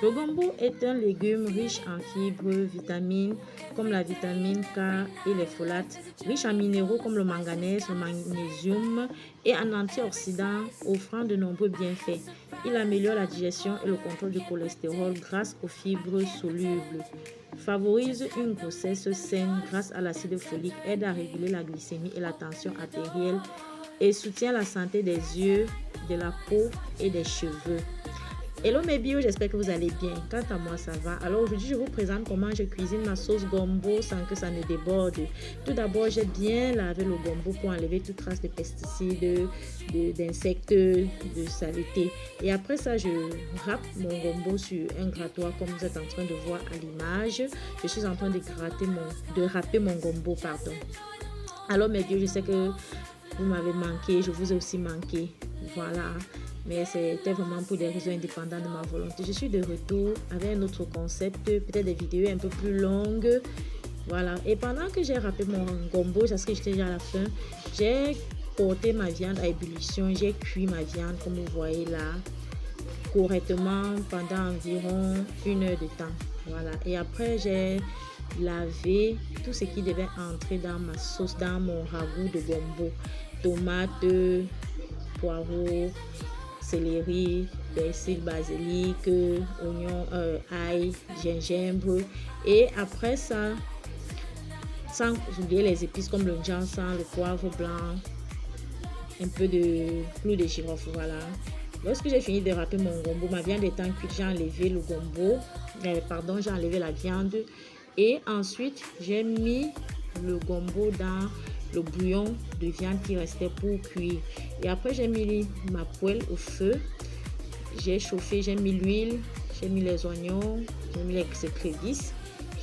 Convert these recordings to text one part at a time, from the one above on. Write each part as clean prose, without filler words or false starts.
Le gombo est un légume riche en fibres, vitamines comme la vitamine K et les folates, riche en minéraux comme le manganèse, le magnésium et en antioxydants, offrant de nombreux bienfaits. Il améliore la digestion et le contrôle du cholestérol grâce aux fibres solubles. Favorise une grossesse saine grâce à l'acide folique, aide à réguler la glycémie et la tension artérielle et soutient la santé des yeux, de la peau et des cheveux. Hello mes bio, j'espère que vous allez bien. Quant à moi, ça va. Alors aujourd'hui, je vous présente comment je cuisine ma sauce gombo sans que ça ne déborde. Tout d'abord, j'ai bien lavé le gombo pour enlever toute trace de pesticides, d'insectes, de saleté. Et après ça, je râpe mon gombo sur un grattoir comme vous êtes en train de voir à l'image. Je suis en train de râper mon gombo, pardon. Alors mes bio, je sais que vous m'avez manqué, je vous ai aussi manqué. Voilà. Mais c'était vraiment pour des raisons indépendantes de ma volonté. Je suis de retour avec un autre concept, peut-être des vidéos un peu plus longues. Voilà. Et pendant que j'ai râpé mon gombo, parce que j'étais déjà à la fin, j'ai porté ma viande à ébullition. J'ai cuit ma viande, comme vous voyez là, correctement pendant environ 1 heure de temps. Voilà. Et après, j'ai lavé tout ce qui devait entrer dans ma sauce, dans mon ragoût de gombo. Tomates, poireaux, céleri, persil, basilic, oignon, ail, gingembre. Et après ça, sans oublier les épices comme le ginseng, le poivre blanc, un peu de clou de girofle, voilà. Lorsque j'ai fini de râper mon gombo, ma viande étant cuite, j'ai enlevé le gombo, j'ai enlevé la viande et ensuite j'ai mis le gombo dans le bouillon de viande qui restait pour cuire. Et après, j'ai mis ma poêle au feu. J'ai chauffé, j'ai mis l'huile, j'ai mis les oignons, j'ai mis les écrevisses.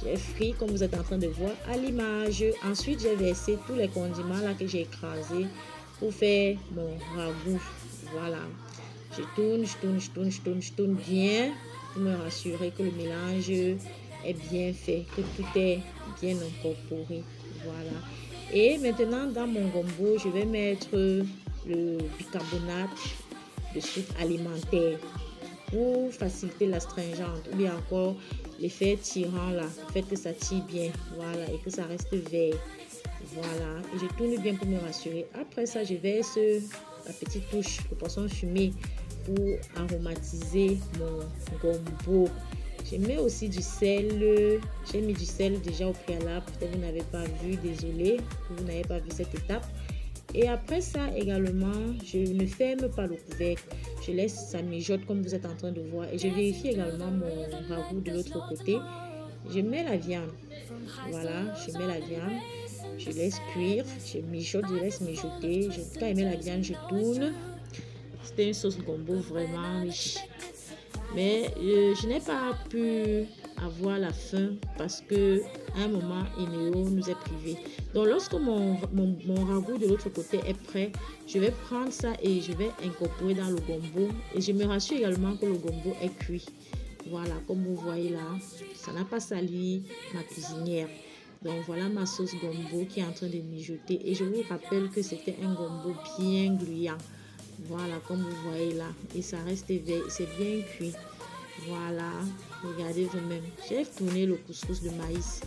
J'ai frit comme vous êtes en train de voir à l'image. Ensuite, j'ai versé tous les condiments là que j'ai écrasés pour faire mon ragoût. Voilà. Je tourne bien pour me rassurer que le mélange est bien fait, que tout est bien incorporé. Voilà. Et maintenant, dans mon gombo, je vais mettre le bicarbonate de soude alimentaire pour faciliter l'astringente ou bien encore l'effet tirant là, le fait que ça tire bien, voilà, et que ça reste vert. Voilà, et je tourne bien pour me rassurer. Après ça, je verse la petite touche de poisson fumé pour aromatiser mon gombo. Je mets aussi du sel. J'ai mis du sel déjà au préalable. Peut-être vous n'avez pas vu, désolé, vous n'avez pas vu cette étape. Et après ça également, je ne ferme pas le couvercle. Je laisse ça mijote comme vous êtes en train de voir. Et je vérifie également mon ragoût de l'autre côté. Je mets la viande. Voilà, je mets la viande. Je laisse cuire. Je mijote, je laisse mijoter. Quand je mets la viande, je tourne. C'était une sauce gombo vraiment riche. Mais je n'ai pas pu avoir la faim parce que à un moment, Inéo nous est privé. Donc, lorsque mon ragoût de l'autre côté est prêt, je vais prendre ça et je vais incorporer dans le gombo. Et je me rassure également que le gombo est cuit. Voilà, comme vous voyez là, ça n'a pas sali ma cuisinière. Donc, voilà ma sauce gombo qui est en train de mijoter. Et je vous rappelle que c'était un gombo bien gluant. Voilà, comme vous voyez là. Et ça reste vert, c'est bien cuit. Voilà, regardez vous-même. J'ai tourné le couscous de maïs